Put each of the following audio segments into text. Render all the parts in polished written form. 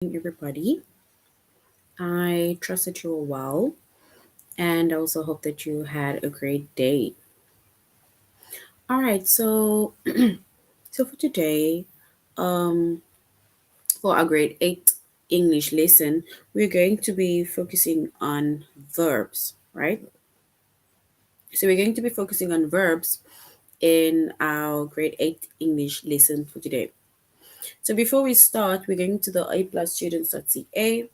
everybody. I trust that you are well, and I also hope that you had a great day. All right, so for today, um, for our grade 8 English lesson, we're going to be focusing on verbs, right? So we're going to be focusing on verbs in our grade 8 English lesson for today. So before we start, we're going to the aplusstudents.ca.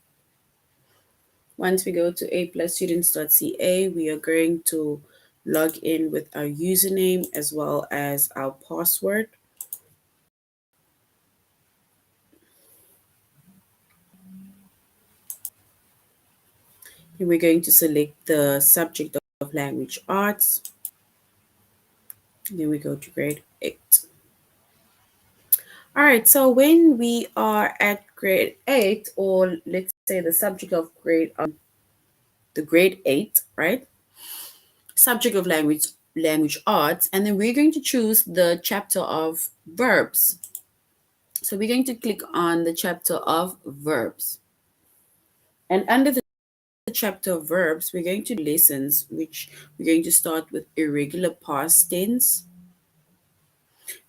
Once we go to aplusstudents.ca, we are going to log in with our username as well as our password. And we're going to select the subject of language arts. And then we go to grade 8. All right, so when we are at grade 8, or let's say the subject of the grade 8, right? Subject of language arts, and then we're going to choose the chapter of verbs. So we're going to click on the chapter of verbs. And under the chapter of verbs, we're going to do lessons, which we're going to start with irregular past tense.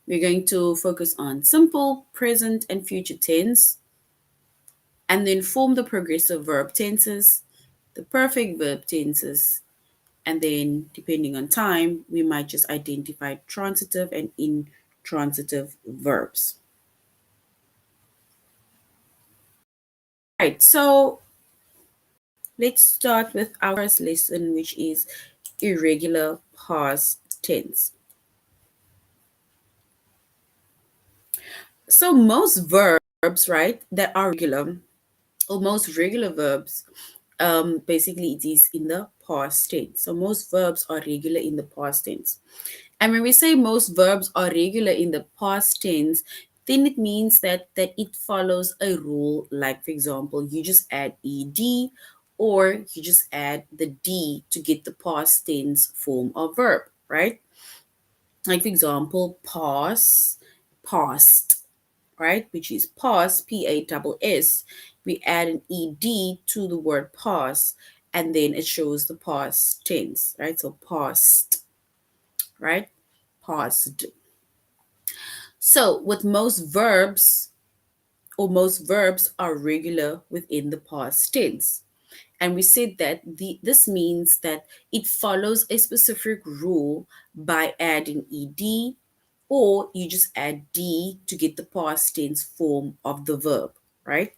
We're going to focus on simple, present, and future tense, and then form the progressive verb tenses, the perfect verb tenses, and then depending on time, we might just identify transitive and intransitive verbs. Right, so let's start with our first lesson, which is irregular past tense. So most verbs, right, that are regular, or most regular verbs, basically it is in the past tense. So most verbs are regular in the past tense. And when we say most verbs are regular in the past tense, then it means that it follows a rule. Like, for example, you just add ed, or you just add the d to get the past tense form of verb, right? Like, for example, past, right? Which is past, PASS. We add an ed to the word past, and then it shows the past tense, right? So past, right? Past. So with most verbs are regular within the past tense. And we said that this means that it follows a specific rule by adding ed, or you just add d to get the past tense form of the verb, right?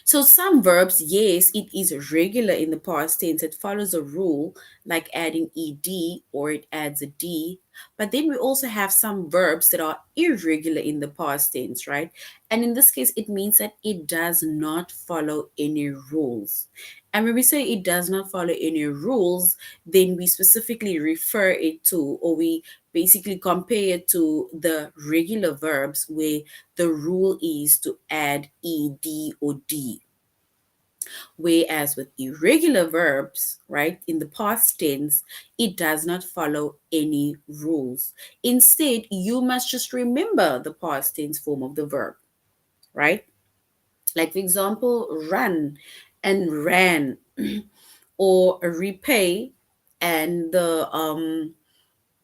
So some verbs, yes, it is regular in the past tense. It follows a rule like adding ed, or it adds a d. But then we also have some verbs that are irregular in the past tense, right? And in this case, it means that it does not follow any rules. And when we say it does not follow any rules, then we specifically refer it to, or we basically compare it to the regular verbs where the rule is to add ed or d. Whereas with irregular verbs, right, in the past tense, it does not follow any rules. Instead, you must just remember the past tense form of the verb, right? Like, for example, run and ran, or repay, and the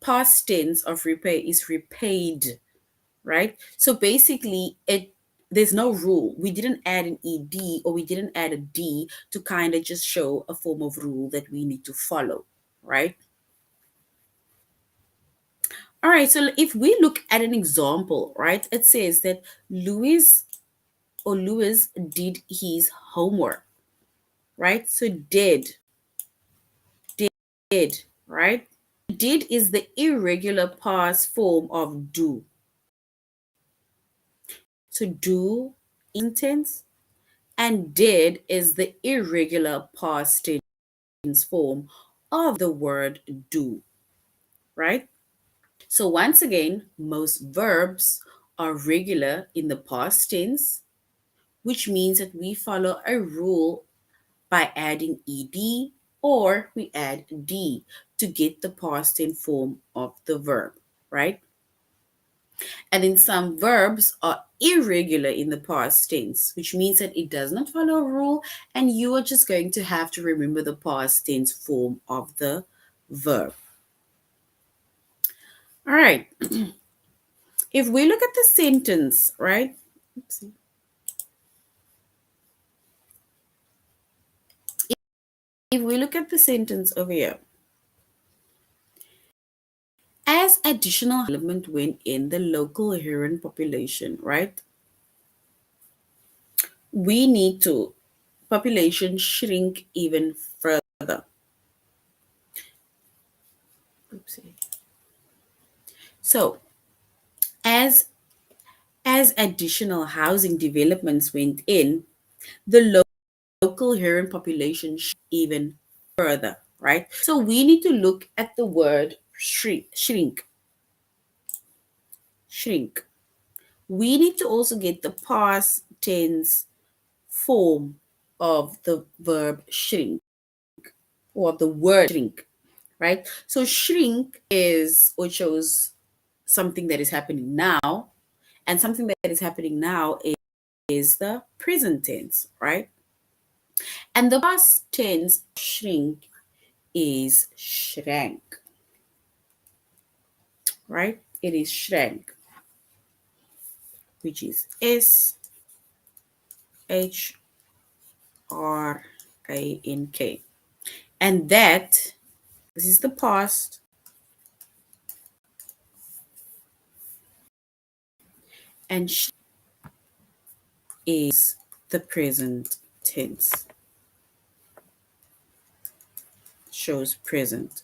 past tense of repay is repaid, right? So basically, there's no rule. We didn't add an ed, or we didn't add a d to kind of just show a form of rule that we need to follow, right? All right, so if we look at an example, right, it says that Louis did his homework, right? So did, right? Did is the irregular past form of do. So do intense, and did is the irregular past tense form of the word do, right? So once again, most verbs are regular in the past tense, which means that we follow a rule by adding ed, or we add d to get the past tense form of the verb, right? And then some verbs are irregular in the past tense, which means that it does not follow a rule, and you are just going to have to remember the past tense form of the verb. All right. If we look at the sentence, right? Oopsie. If we look at the sentence over here, as additional development went in the local heron population, right? We need to population shrink even further. Oopsie. So as additional housing developments went in, the local heron population even further, right? So we need to look at the word shrink. We need to also get the past tense form of the verb shrink or the word shrink, right? So shrink is or shows something that is happening now, and something that is happening now is the present tense, right? And the past tense shrink is shrank, right? It is shrank, which is SHRANK. And that, this is the past, and is the present tense, shows present,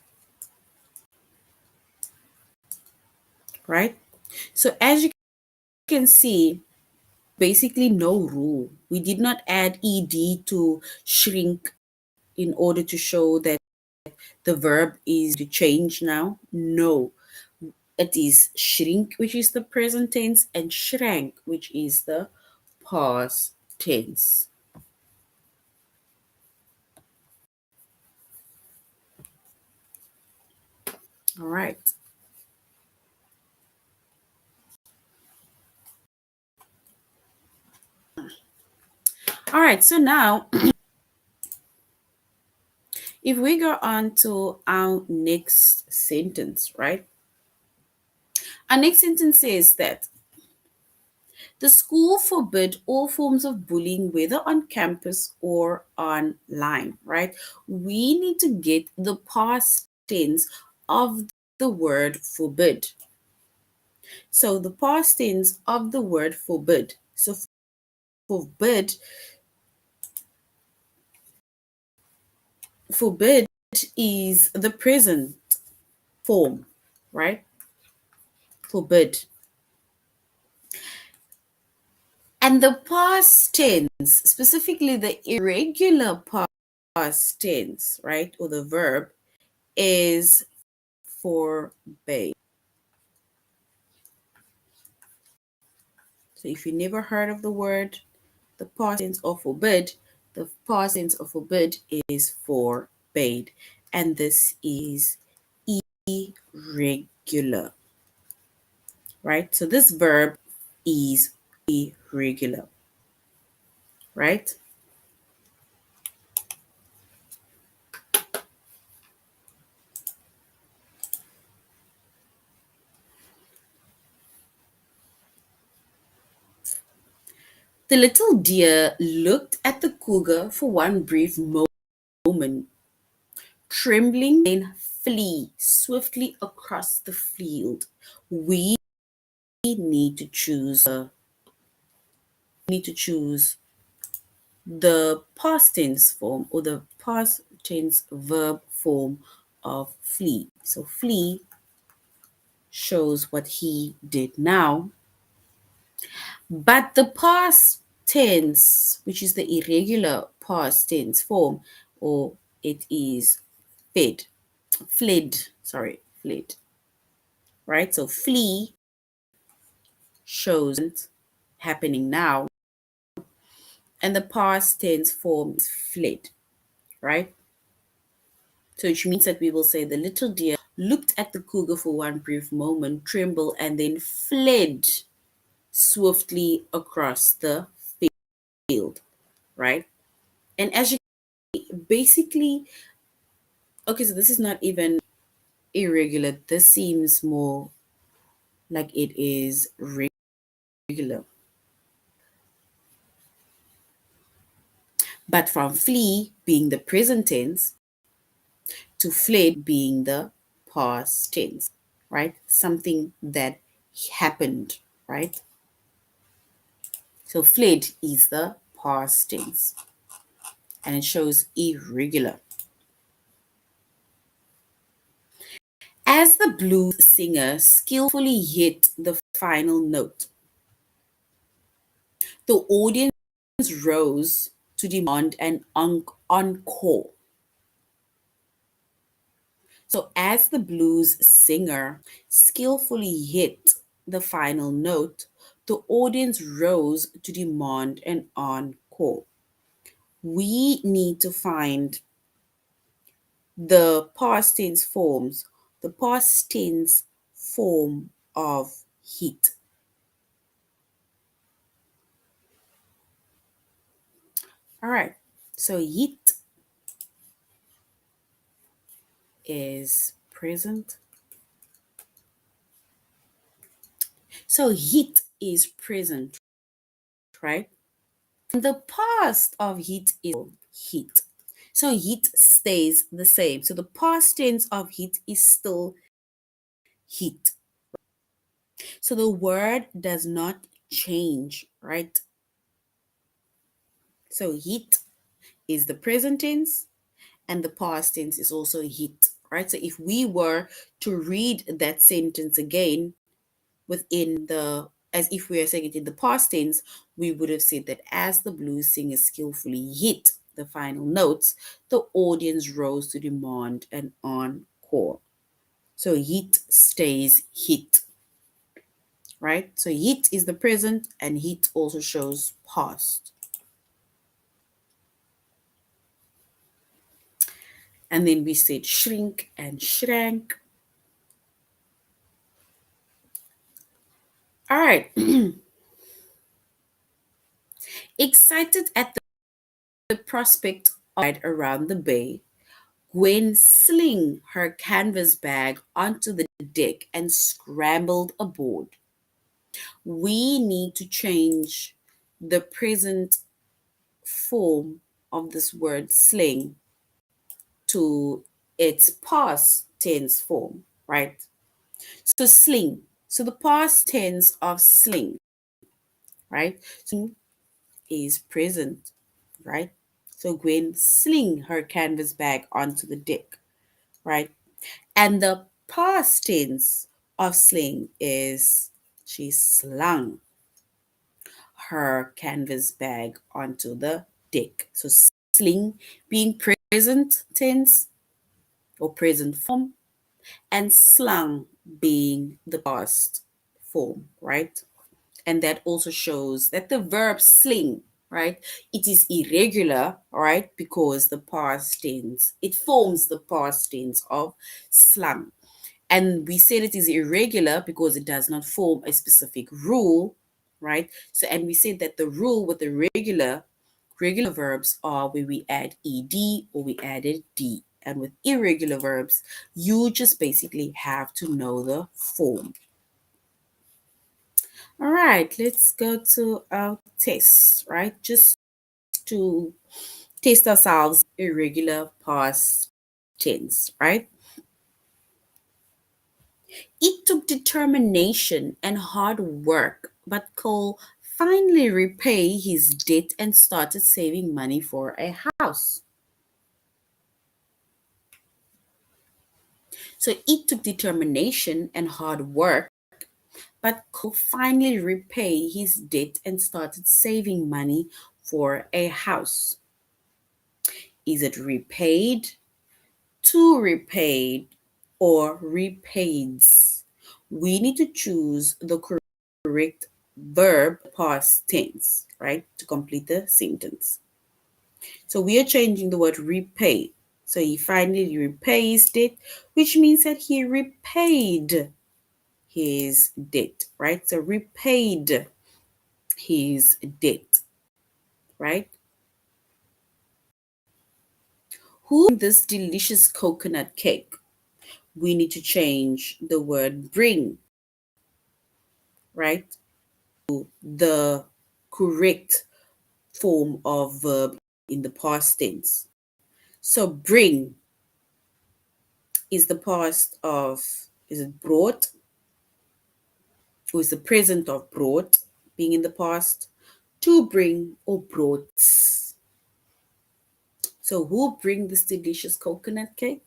right? So as you can see, basically no rule. We did not add ed to shrink in order to show that the verb is to change now. No, it is shrink, which is the present tense, and shrank, which is the past tense. All right. All right. So now, if we go on to our next sentence, right? Our next sentence says that the school forbid all forms of bullying, whether on campus or online, right? We need to get the past tense of the word forbid. So the past tense of the word forbid. So forbid, forbid is the present form, right? Forbid. And the past tense, specifically the irregular past tense, right? Or the verb is forbade. So if you never heard of the word, the past tense of forbid, the past tense of forbid is forbade. And this is irregular, right? So this verb is irregular, right? The little deer looked at the cougar for one brief moment, trembling, then flee swiftly across the field. We need to choose the past tense form or the past tense verb form of flee. So flee shows what he did now, but the past tense, which is the irregular past tense form, or it is fed, fled, right? So flee shows happening now, and the past tense form is fled, right? So which means that we will say the little deer looked at the cougar for one brief moment, trembled, and then fled swiftly across the field, right? And as you basically, okay, so this is not even irregular. This seems more like it is regular. But from flee being the present tense to fled being the past tense, right? Something that happened, right? So fled is the past tense and it shows irregular. As the blues singer skillfully hit the final note, the audience rose to demand an encore. So, as the blues singer skillfully hit the final note, the audience rose to demand an encore. We need to find the past tense forms, the past tense form of hit. All right, so hit is present. So hit is present, right? And the past of hit is hit. So hit stays the same. So the past tense of hit is still hit. So the word does not change, right? So hit is the present tense and the past tense is also hit, right? So if we were to read that sentence again within the, as if we are saying it in the past tense, we would have said that as the blues singer skillfully hit the final notes, the audience rose to demand an encore. So hit stays hit, right? So hit is the present and hit also shows past. And then we said shrink and shrank. All right. Excited at the prospect of ride around the bay, Gwen sling her canvas bag onto the deck and scrambled aboard. We need to change the present form of this word sling to its past tense form, right? So sling. So the past tense of sling, right? Sling is present, right? So Gwen sling her canvas bag onto the deck, right? And the past tense of sling is she slung her canvas bag onto the deck. So sling being present tense or present form, and slung being the past form, right? And that also shows that the verb sling, right, it is irregular, right, because the past tense, it forms the past tense of slung. And we said it is irregular because it does not form a specific rule, right? So, and we said that the rule with the regular verbs are where we add ed or we added d. And with irregular verbs, you just basically have to know the form. All right, let's go to our test, right? Just to test ourselves irregular past tense, right? It took determination and hard work, but Cole finally repaid his debt and started saving money for a house. So it took determination and hard work, but Cole finally repaid his debt and started saving money for a house. Is it repaid, to repaid, or repaids? We need to choose the correct verb past tense, right, to complete the sentence. So we are changing the word repay. So he finally repays debt, which means that he repaid his debt, right? So repaid his debt, right? Who this delicious coconut cake? We need to change the word bring, right? The correct form of verb in the past tense. So bring is the past of, is it brought, or is the present of brought being in the past? To bring or brought. So who bring this delicious coconut cake?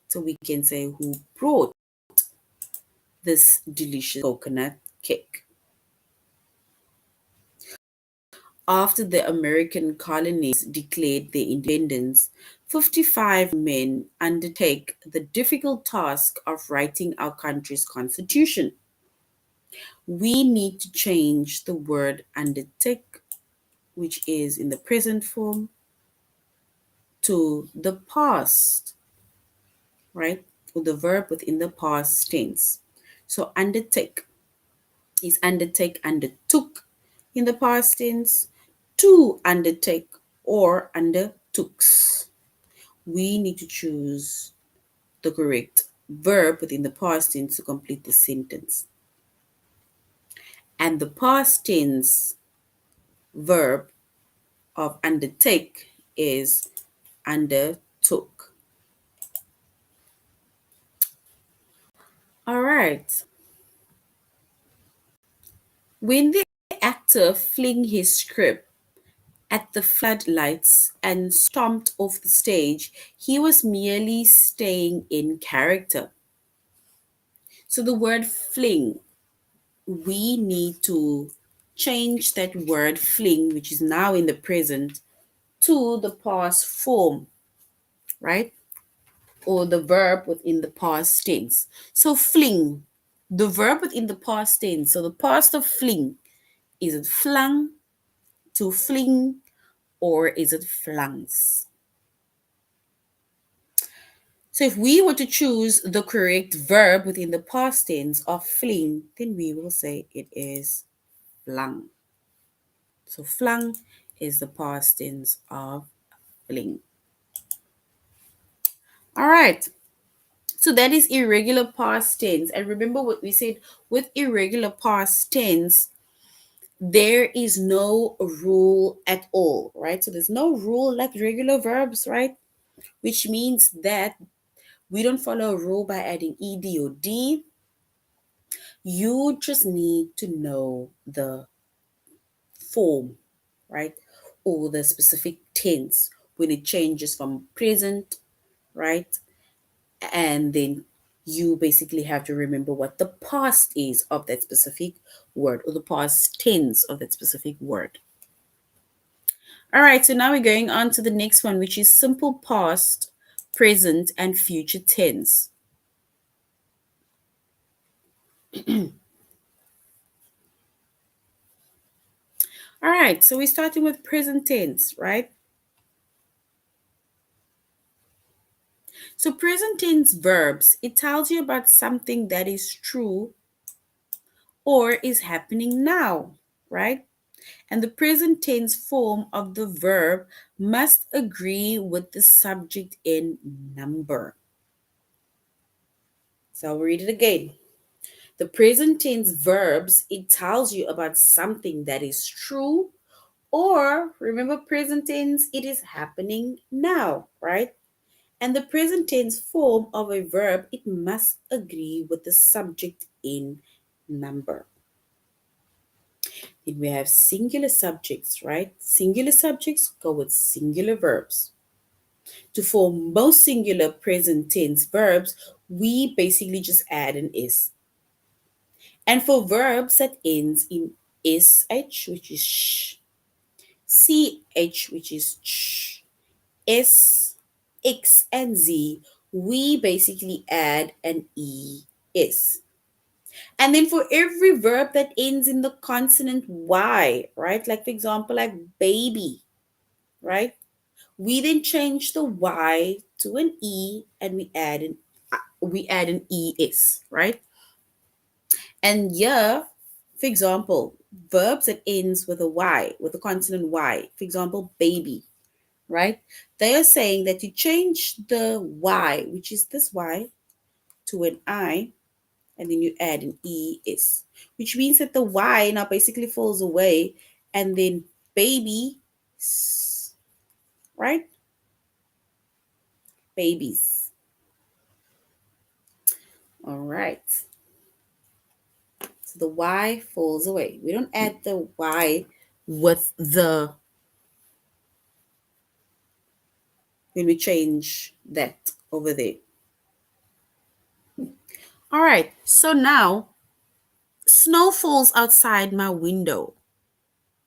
So we can say who brought this delicious coconut cake. After the American colonies declared their independence, 55 men undertake the difficult task of writing our country's constitution. We need to change the word undertake, which is in the present form, to the past, right? Or the verb within the past tense. So undertake is undertake, undertook in the past tense, to undertake or undertooks. We need to choose the correct verb within the past tense to complete the sentence. And the past tense verb of undertake is undertook. All right. When the actor fling his script at the floodlights and stomped off the stage, he was merely staying in character. So the word fling, we need to change that word fling, which is now in the present, to the past form, right? Or the verb within the past tense. So fling, the verb within the past tense. So the past of fling, is it flung, to fling, or is it flungs? So if we were to choose the correct verb within the past tense of fling, then we will say it is flung. So flung is the past tense of fling. All right. So that is irregular past tense. And remember what we said with irregular past tense, there is no rule at all, right? So there's no rule like regular verbs, right? Which means that we don't follow a rule by adding ed or d. You just need to know the form, right? Or the specific tense when it changes from present, right? And then you basically have to remember what the past is of that specific word or the past tense of that specific word. All right, so now we're going on to the next one, which is simple past, present, and future tense. All right, so we're starting with present tense, right? So present tense verbs, it tells you about something that is true or is happening now, right? And the present tense form of the verb must agree with the subject in number. So I'll read it again. The present tense verbs, it tells you about something that is true or, remember present tense, it is happening now, right? And the present tense form of a verb, it must agree with the subject in number. Then we have singular subjects, right? Singular subjects go with singular verbs. To form most singular present tense verbs, we basically just add an is. And for verbs that ends in sh, which is sh, ch, which is ch, s, x, and z, we basically add an es. And then for every verb that ends in the consonant y, right? Like for example, like baby, right? We then change the Y to an E and we add an ES, right? And yeah, for example, verbs that ends with a Y, with the consonant Y, for example, baby, right? They are saying that you change the Y, which is this Y, to an I, and then you add an ES, which means that the Y now basically falls away, and then baby, right? Babies. All right. So the Y falls away. We don't add the Y with the when we change that over there. All right. So now snow falls outside my window,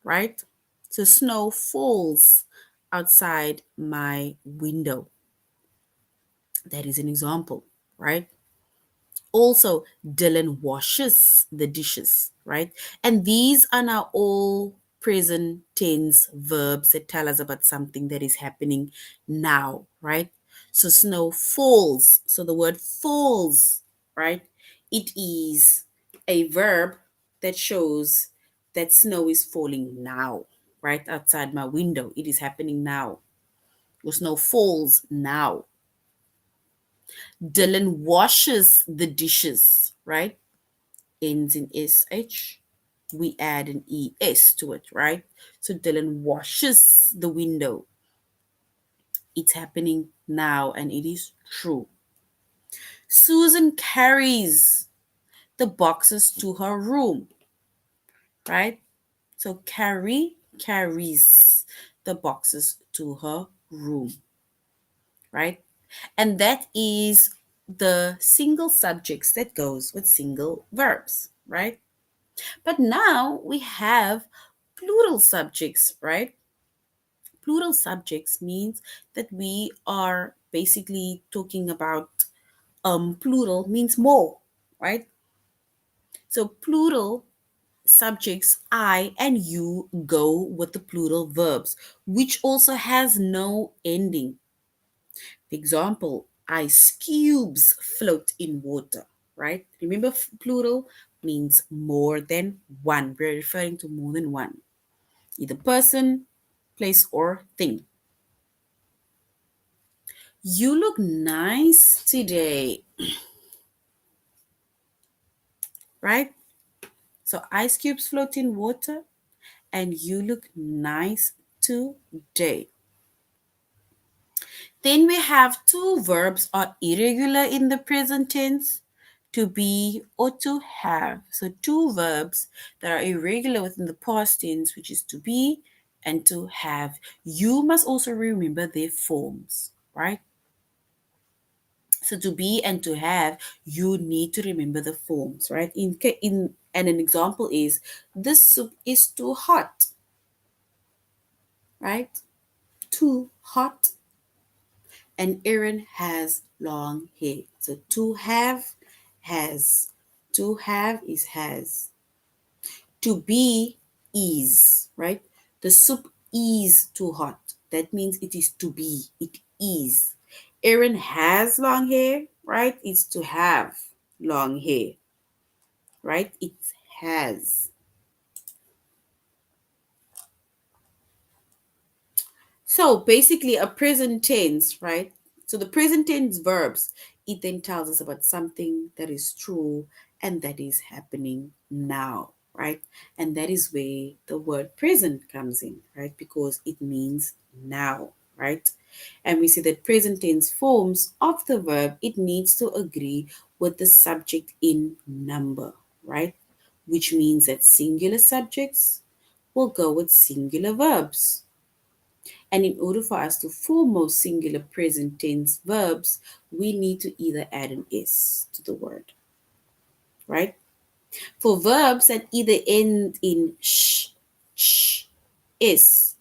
right? So snow falls outside my window. That is an example, right? Also, Dylan washes the dishes, right? And these are now all present tense verbs that tell us about something that is happening now, right? So, snow falls. So, the word falls, right? It is a verb that shows that snow is falling now, right? Outside my window. It is happening now. The snow falls now. Dylan washes the dishes, right? Ends in SH. We add an ES to it, right? So Dylan washes the window. It's happening now and it is true. Susan carries the boxes to her room, right? So carries the boxes to her room, right? And that is the single subjects that goes with single verbs, right? But now we have plural subjects, right? Plural subjects means that we are basically talking about plural means more, right? So plural subjects I and you go with the plural verbs, which also has no ending. For example, ice cubes float in water, right? Remember, plural means more than one. We're referring to more than one, either person, place, or thing. You look nice today, right? So ice cubes float in water, and you look nice today. Then we have two verbs are irregular in the present tense, to be or to have. So two verbs that are irregular within the past tense, which is to be and to have. You must also remember their forms, right? So to be and to have, you need to remember the forms, right? And an example is this soup is too hot, right? Too hot. And Aaron has long hair. So to have has. To have is has. To be is, right? The soup is too hot. That means it is to be. It is. Aaron has long hair, right? It's to have long hair, right? It has. So basically, a present tense, right? So the present tense verbs, it then tells us about something that is true and that is happening now, right? And that is where the word present comes in, right? Because it means now, right? And we see that present tense forms of the verb, it needs to agree with the subject in number, right? Which means that singular subjects will go with singular verbs, and in order for us to form most singular present tense verbs, we need to either add an S to the word, right? For verbs that either end in sh, s,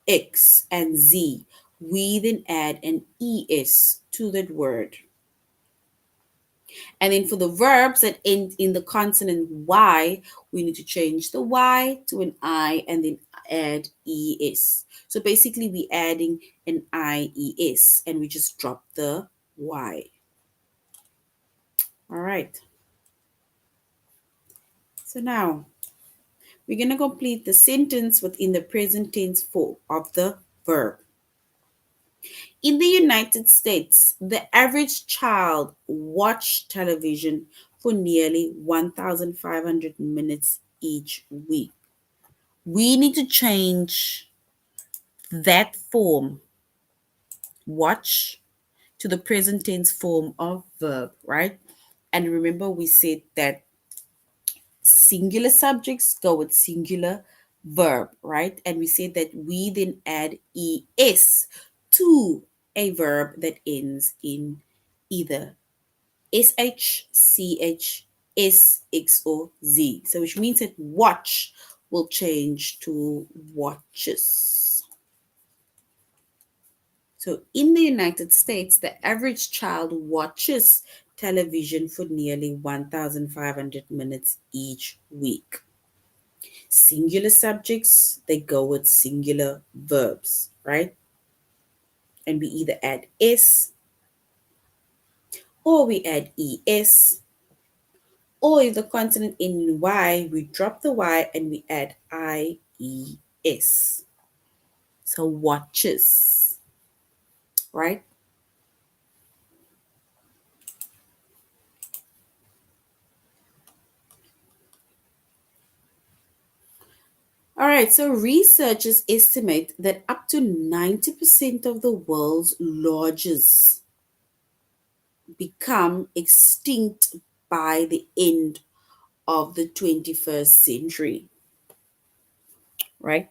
x, and z, we then add an es to that word. And then for the verbs that end in the consonant y, we need to change the y to an I and then add es. So basically we're adding an ies and we just drop the y. All right. So now we're going to complete the sentence within the present tense form of the verb. In the United States, the average child watched television for nearly 1,500 minutes each week. We need to change that form, watch, to the present tense form of verb, right? And remember, we said that singular subjects go with singular verb, right? And we said that we then add es to a verb that ends in either sh, ch, s, x, or z. So which means that watch will change to watches. So in the United States, the average child watches television for nearly 1,500 minutes each week. Singular subjects, they go with singular verbs, right? And we either add s or we add es, or if the consonant in y, we drop the y and we add ies. So watches, right? All right, so researchers estimate that up to 90% of the world's lodges become extinct by the end of the 21st century, right?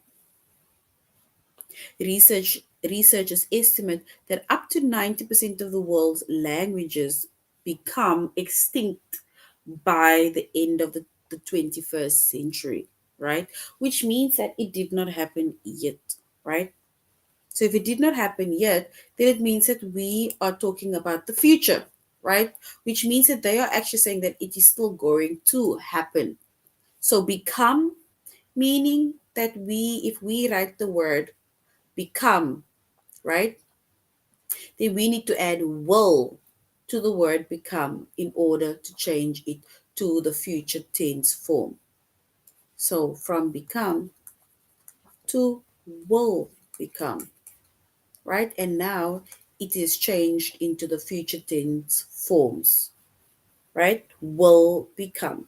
Researchers estimate that up to 90% of the world's languages become extinct by the end of the 21st century, right? Which means that it did not happen yet, right? So if it did not happen yet, then it means that we are talking about the future, right? Which means that they are actually saying that it is still going to happen. So become, meaning that if we write the word become, right, then we need to add will to the word become in order to change it to the future tense form. So from become to will become, right? And now it is changed into the future tense forms, right? Will become.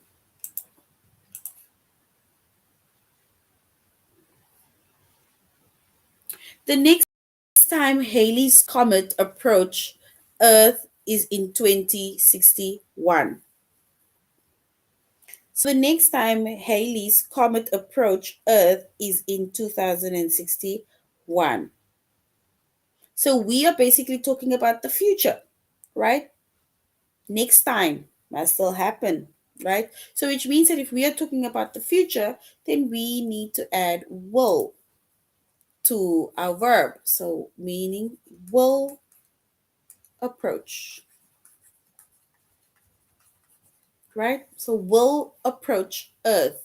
The next time Halley's Comet approach Earth is in 2061. So the next time Halley's Comet approach Earth is in 2061. So we are basically talking about the future, right? Next time must still happen, right? So which means that if we are talking about the future, then we need to add will to our verb. So meaning will approach, right? So will approach Earth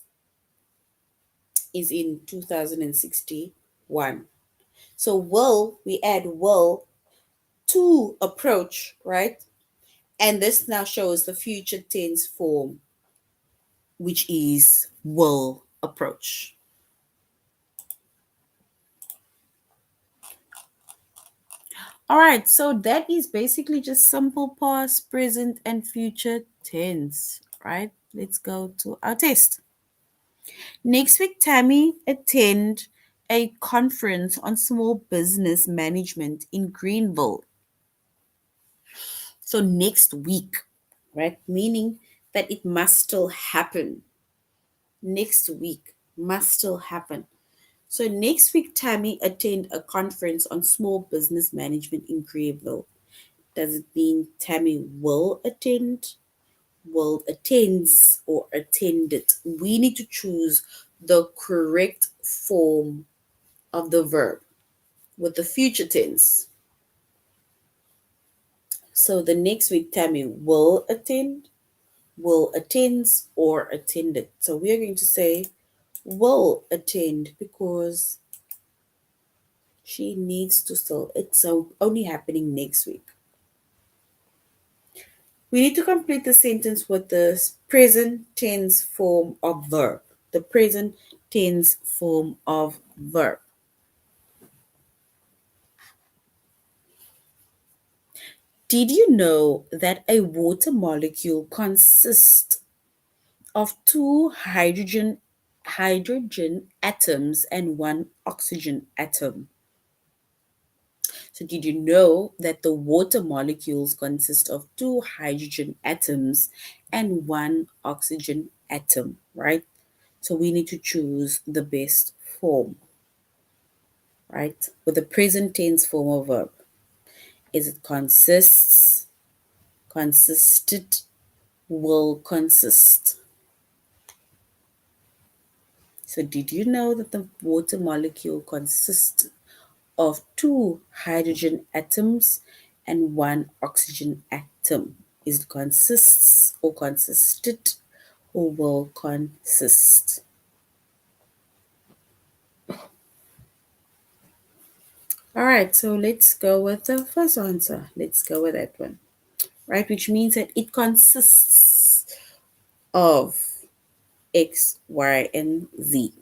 is in 2061. So will, we add will to approach, right? And this now shows the future tense form, which is will approach. All right, so that is basically just simple past, present, and future tense, right? Let's go to our test. Next week, Tammy attend a conference on small business management in Greenville. So next week, right? Meaning that it must still happen. Next week must still happen. So next week, Tammy attend a conference on small business management in Greenville. Does it mean Tammy will attend, will attends, or attended? We need to choose the correct form of the verb with the future tense. So the next week, Tammy will attend, will attends, or attended. So we are going to say will attend because she needs to still. It's so only happening next week. We need to complete the sentence with the present tense form of verb. The present tense form of verb. Did you know that a water molecule consists of two hydrogen atoms and one oxygen atom? So did you know that the water molecules consist of two hydrogen atoms and one oxygen atom, right? So we need to choose the best form, right? With the present tense form of verb. Is it consists, consisted, will consist? So did you know that the water molecule consists of two hydrogen atoms and one oxygen atom? Is it consists or consisted or will consist? All right, so let's go with the first answer. Let's go with that one, right? Which means that it consists of X, Y, and Z.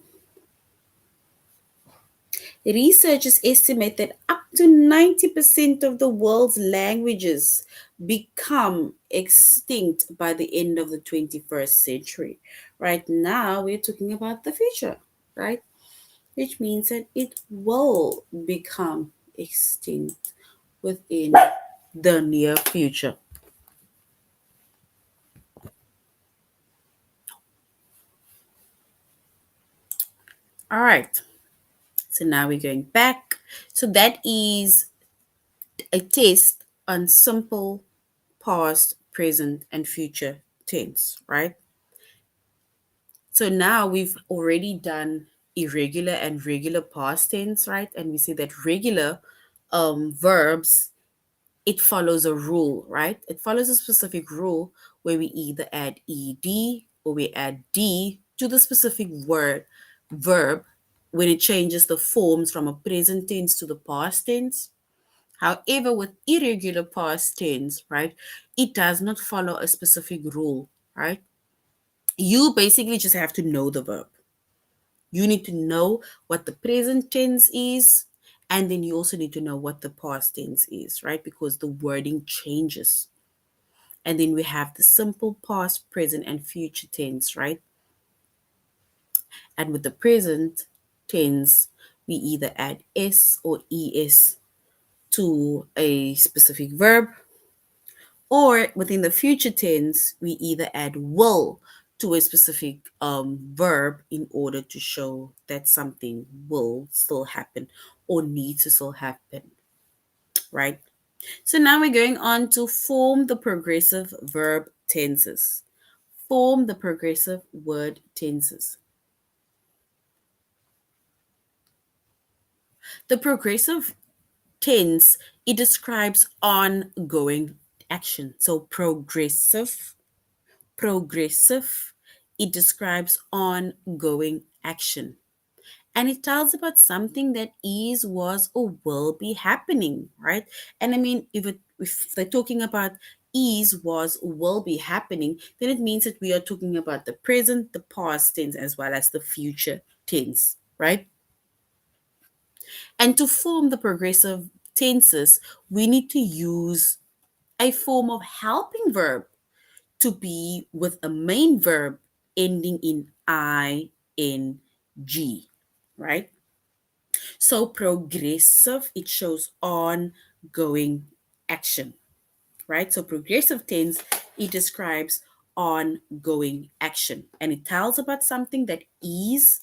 Researchers estimate that up to 90% of the world's languages become extinct by the end of the 21st century. Right now, we're talking about the future, right? Which means that it will become extinct within the near future. All right, so now we're going back. So that is a test on simple past, present, and future tense, right? So now we've already done irregular and regular past tense, right? And we see that regular verbs, it follows a rule, right? It follows a specific rule where we either add ed or we add d to the specific word verb when it changes the forms from a present tense to the past tense. However, with irregular past tense, right, it does not follow a specific rule, right? You basically just have to know the verb. You need to know what the present tense is, and then you also need to know what the past tense is, right? Because the wording changes. And then we have the simple past, present, and future tense, right? And with the present tense, we either add s or es to a specific verb, or within the future tense, we either add will to a specific verb in order to show that something will still happen or need to still happen, right? So now we're going on to form the progressive verb tenses. Form the progressive word tenses. The progressive tense, it describes ongoing action. So progressive, it describes ongoing action. And it tells about something that is, was, or will be happening, right? And I mean, if they're talking about is, was, or will be happening, then it means that we are talking about the present, the past tense, as well as the future tense, right? And to form the progressive tenses, we need to use a form of helping verb to be with a main verb ending in ing, right? So progressive, it shows ongoing action, right? So progressive tense, it describes ongoing action and it tells about something that is,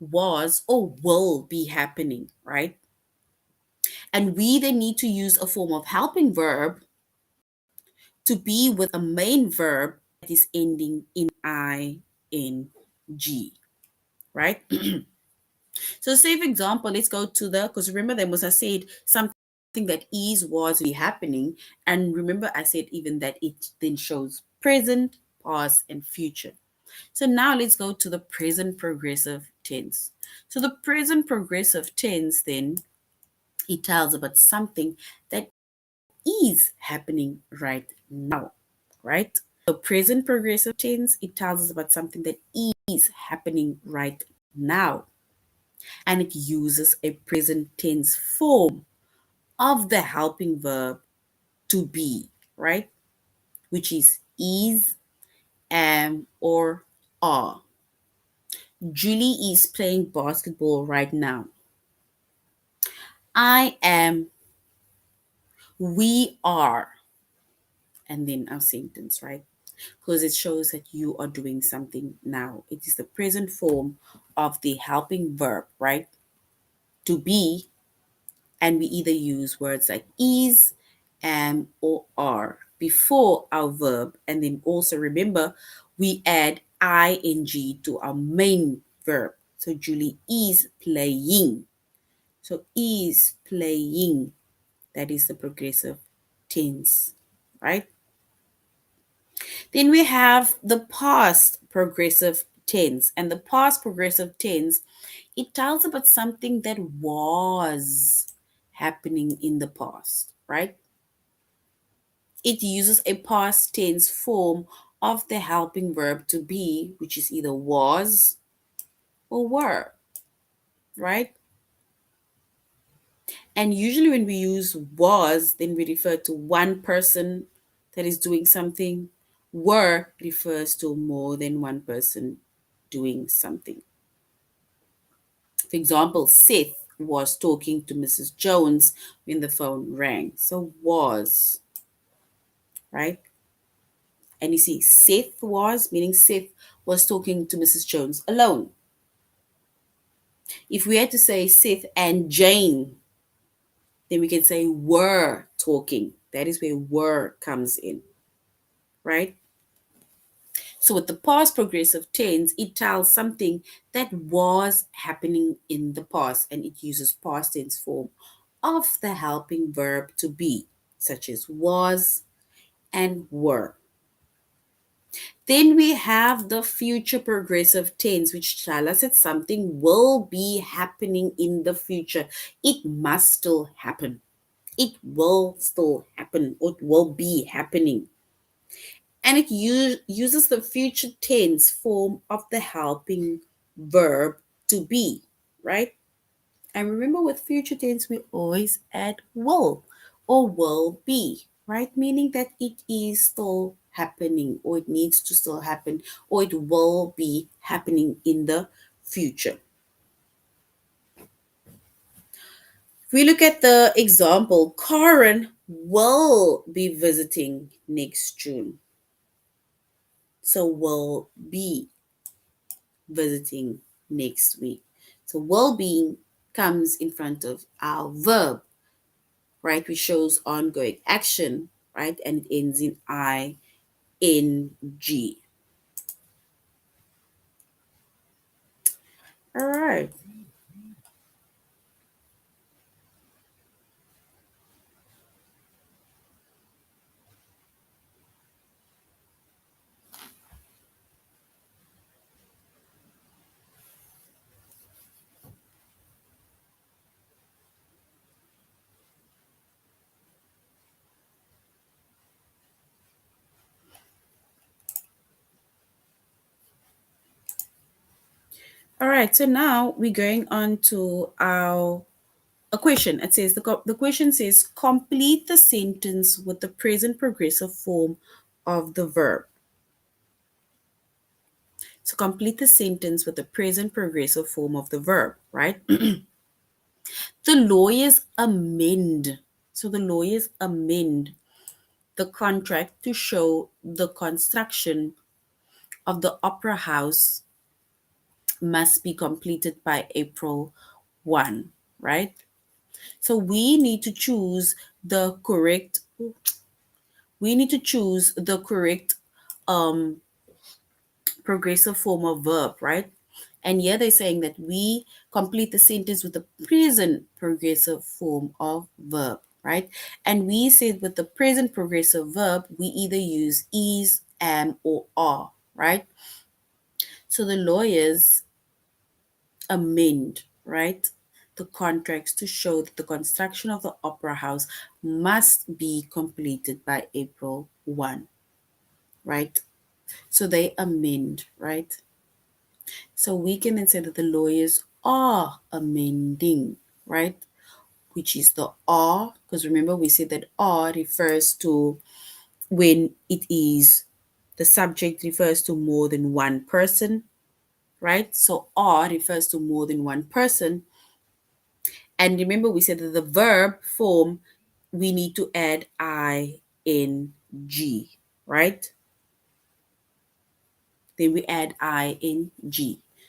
was, or will be happening, right? And we then need to use a form of helping verb to be with a main verb that is ending in ing, right? So, say for example, let's go to the, because remember, there was I said something that is, was, be happening. And remember, I said even that it then shows present, past, and future. So now let's go to the present progressive tense. So the present progressive tense then, it tells about something that is happening right now, right? So present progressive tense, it tells us about something that is happening right now. And it uses a present tense form of the helping verb to be, right? Which is, am, or are. Julie is playing basketball right now. I am, we are, and then our sentence, right? Because it shows that you are doing something now. It is the present form of the helping verb, right? To be, and we either use words like is, am, or are before our verb. And then also remember, we add ing to our main verb. So Julie is playing. So is playing. That is the progressive tense, right? Then we have the past progressive tense. And the past progressive tense, it tells about something that was happening in the past, right? It uses a past tense form of the helping verb to be, which is either was or were, right? And usually when we use was, then we refer to one person that is doing something. Were refers to more than one person doing something. For example, Seth was talking to Mrs. Jones when the phone rang. So was, right? And you see, Seth was, meaning Seth was talking to Mrs. Jones alone. If we had to say Seth and Jane, then we can say were talking. That is where were comes in, right? So with the past progressive tense, it tells something that was happening in the past, and it uses past tense form of the helping verb to be, such as was and were. Then we have the future progressive tense, which tells us that something will be happening in the future. It must still happen. It will still happen. It will be happening. And it uses the future tense form of the helping verb to be, right? And remember, with future tense, we always add will or will be, right? Meaning that it is still happening, or it needs to still happen, or it will be happening in the future. If we look at the example, Karen will be visiting next June. So will be visiting next week. So well being comes in front of our verb, right? Which shows ongoing action, right? And it ends in ing. All right. All right. So now we're going on to our a question. It says the question says complete the sentence with the present progressive form of the verb. So complete the sentence with the present progressive form of the verb, right? The lawyers amend. So the lawyers amend the contract to show the construction of the opera house must be completed by April 1, right? So we need to choose the correct um progressive form of verb, right? And here they're saying that we complete the sentence with the present progressive form of verb, right? And we said with the present progressive verb, we either use is, am, or are, right? So the lawyers amend, right, the contracts to show that the construction of the opera house must be completed by April 1, right? So they amend, right? So we can then say that the lawyers are amending, right? Which is the are, because remember we said that are refers to when it is the subject refers to more than one person, right? So are refers to more than one person. And remember we said that the verb form, we need to add ing, right? Then we add ing.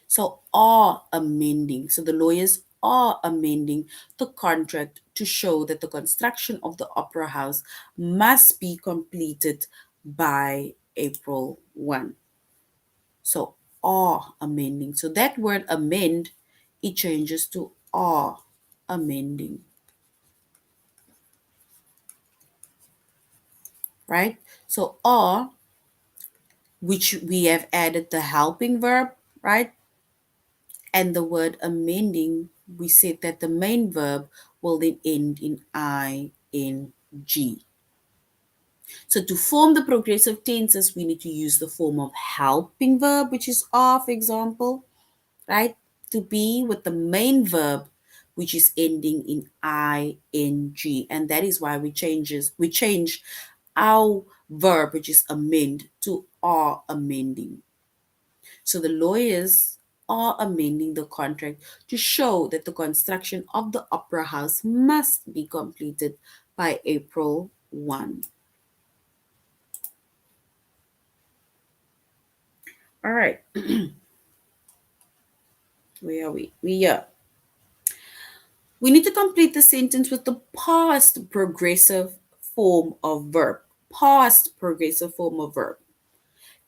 So are amending. So the lawyers are amending the contract to show that the construction of the opera house must be completed by April 1. So are amending. So that word amend, it changes to are amending, right? So are, which we have added the helping verb, right? And the word amending, we said that the main verb will then end in ing. So to form the progressive tenses, we need to use the form of helping verb, which is are, for example, right? To be with the main verb, which is ending in ing. And that is why we change our verb, which is amend, to are amending. So the lawyers are amending the contract to show that the construction of the opera house must be completed by April 1. All right, where are we? We need to complete the sentence with the past progressive form of verb. Past progressive form of verb.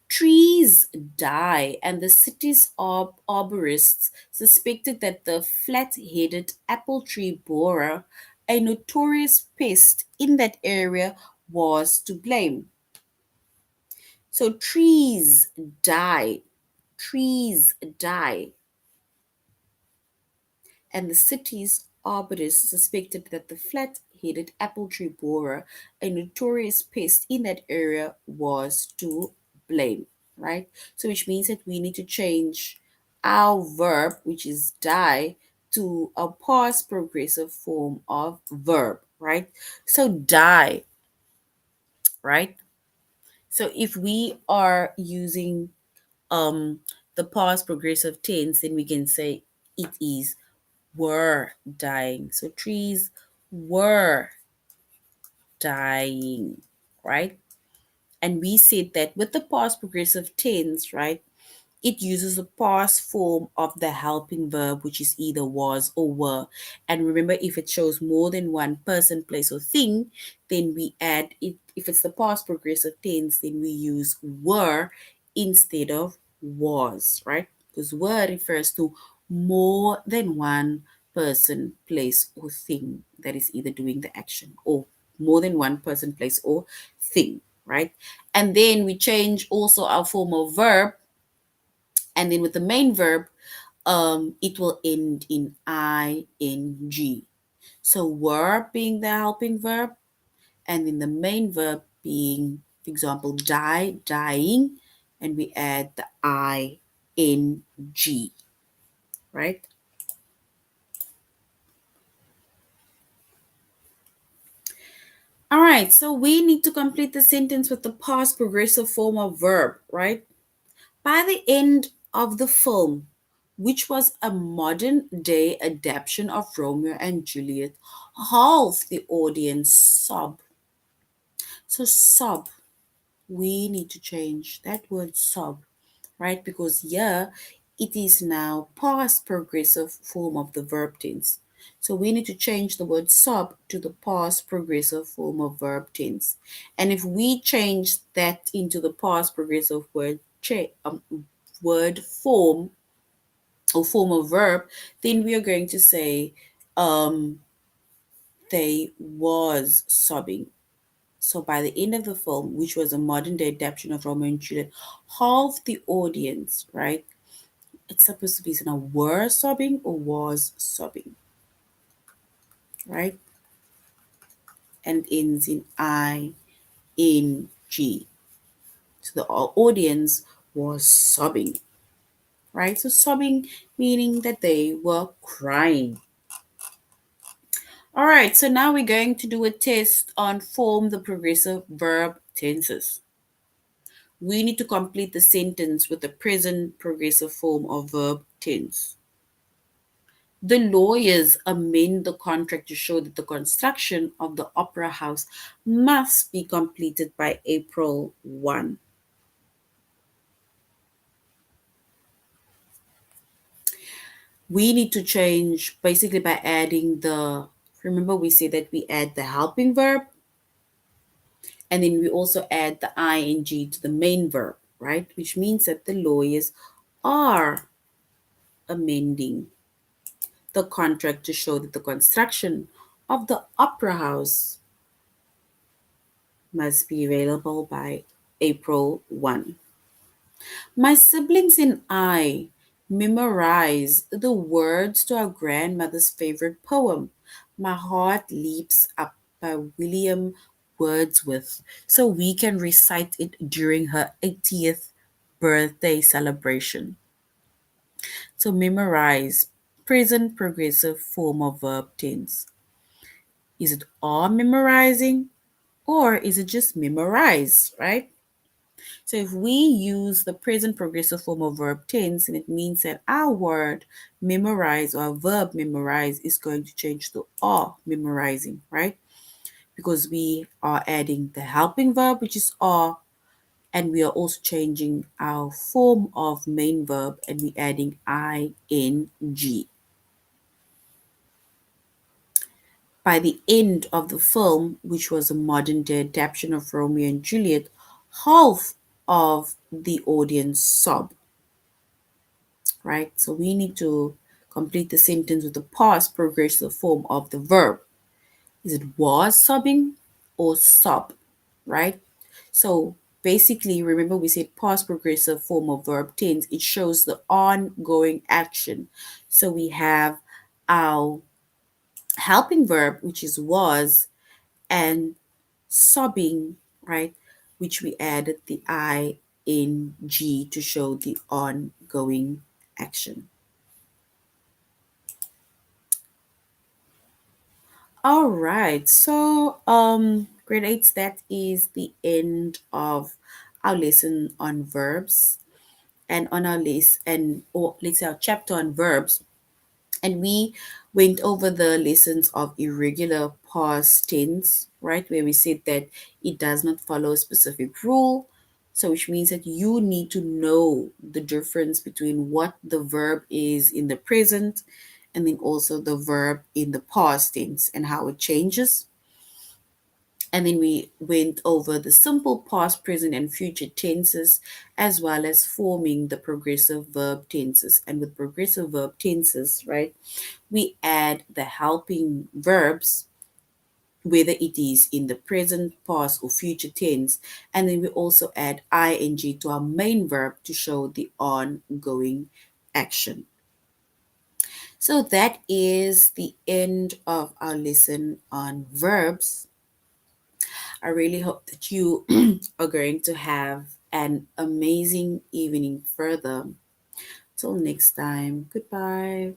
Trees die, and the city's arborists suspected that the flat headed apple tree borer, a notorious pest in that area, was to blame. So trees die. Trees die, and the city's arborists suspected that the flat-headed apple tree borer, a notorious pest in that area, was to blame, right? So which means that we need to change our verb, which is die, to a past progressive form of verb, right? So die, right? So if we are using the past progressive tense, then we can say it is were dying. So trees were dying, right? And we said that with the past progressive tense, right, it uses the past form of the helping verb, which is either was or were. And remember, if it shows more than one person, place, or thing, then we add it. If it's the past progressive tense, then we use were instead of was, right? Because were refers to more than one person, place, or thing that is either doing the action, or more than one person, place, or thing, right? And then we change also our form of verb, and then with the main verb, it will end in ing. So were being the helping verb, and then the main verb being, for example, die, dying, and we add the ing, right? All right, so we need to complete the sentence with the past progressive form of verb, right? By the end of the film, which was a modern day adaptation of Romeo and Juliet, half the audience sob. So, sob, we need to change that word sob, right? Because here it is now past progressive form of the verb tense. So we need to change the word sob to the past progressive form of verb tense. And if we change that into the past progressive word form or form of verb, then we are going to say um, they was sobbing. So by the end of the film, which was a modern day adaptation of Romeo and Juliet, half the audience, right? it's supposed to be now were sobbing or was sobbing, right? And ends in I, in G. So the audience was sobbing, right? So sobbing meaning that they were crying. All right, so now we're going to do a test on form the progressive verb tenses. We need to complete the sentence with the present progressive form of verb tense. The lawyers amend the contract to show that the construction of the opera house must be completed by April 1. We need to change basically by adding remember we say that we add the helping verb and then we also add the ing to the main verb, right? Which means that the lawyers are amending the contract to show that the construction of the opera house must be available by April 1. My siblings and I memorize the words to our grandmother's favorite poem, My Heart Leaps Up by William Wordsworth, so we can recite it during her 80th birthday celebration. So memorize, present progressive form of verb tense. Is it all memorizing or is it just memorize, right? So if we use the present progressive form of verb tense, and it means that our word memorize or our verb memorize is going to change to are memorizing, right? Because we are adding the helping verb, which is are, and we are also changing our form of main verb and we adding ing. By the end of the film, which was a modern day adaptation of Romeo and Juliet, half of the audience sobbed, right? So we need to complete the sentence with the past progressive form of the verb. Is it was sobbing or sob, right? So basically, remember we said past progressive form of verb tense, it shows the ongoing action. So we have our helping verb, which is was, and sobbing, right? Which we added the ing to show the ongoing action. All right. So, grade 8, that is the end of our lesson on verbs and on our list and or let's say our chapter on verbs. And we went over the lessons of irregular past tense, right? Where we said that it does not follow a specific rule. So, which means that you need to know the difference between what the verb is in the present and then also the verb in the past tense and how it changes. And then we went over the simple past, present, and future tenses, as well as forming the progressive verb tenses. And with progressive verb tenses, right, we add the helping verbs, whether it is in the present, past, or future tense. And then we also add ing to our main verb to show the ongoing action. So that is the end of our lesson on verbs. I really hope that you are going to have an amazing evening further. Till next time, goodbye.